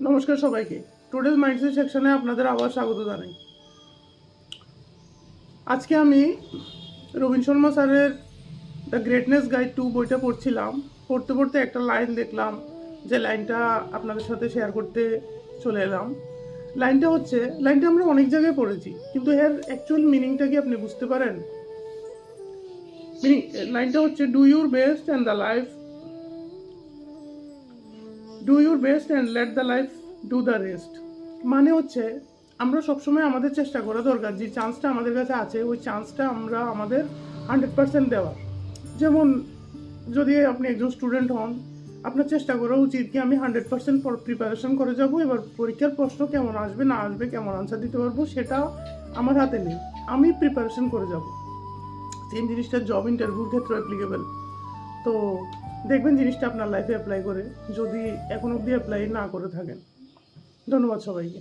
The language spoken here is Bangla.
নমস্কার সবাইকে। টুডেজ মাইন্ডসেট সেকশনে আপনাদের আবার স্বাগত জানাই। আজকে আমি রবীন শর্মা স্যারের দ্য গ্রেটনেস গাইড টু বইটা পড়ছিলাম। পড়তে পড়তে একটা লাইন দেখলাম, যে লাইনটা আপনাদের সাথে শেয়ার করতে চলে এলাম। লাইনটা আমরা অনেক জায়গায় পড়েছি, কিন্তু এর অ্যাকচুয়াল মিনিংটা কি আপনি বুঝতে পারেন? লাইনটা হচ্ছে do your best and let the life do the rest. মানে হচ্ছে আমরা সবসময় আমাদের চেষ্টা করা দরকার, যে চান্সটা আমাদের কাছে আছে ওই চান্সটা আমরা আমাদের 100% দেওয়ার। যেমন যদি আপনি একজন স্টুডেন্ট হন, আপনার চেষ্টা করা উচিত কি আমি 100% প্রিপারেশন করে যাব, এবার পরীক্ষার প্রশ্ন কেমন আসবে না আসবে, কেমন আনসার দিতে পারবো সেটা আমার হাতে নেই, আমি প্রিপারেশন করে যাব। সেম জিনিসটা জব ইন্টারভিউর ক্ষেত্রে অ্যাপ্লিকেবল। তো দেখবেন জিনিসটা আপনার লাইফে অ্যাপ্লাই করে, যদি এখন অবধি অ্যাপ্লাই না করে থাকেন। ধন্যবাদ সবাইকে।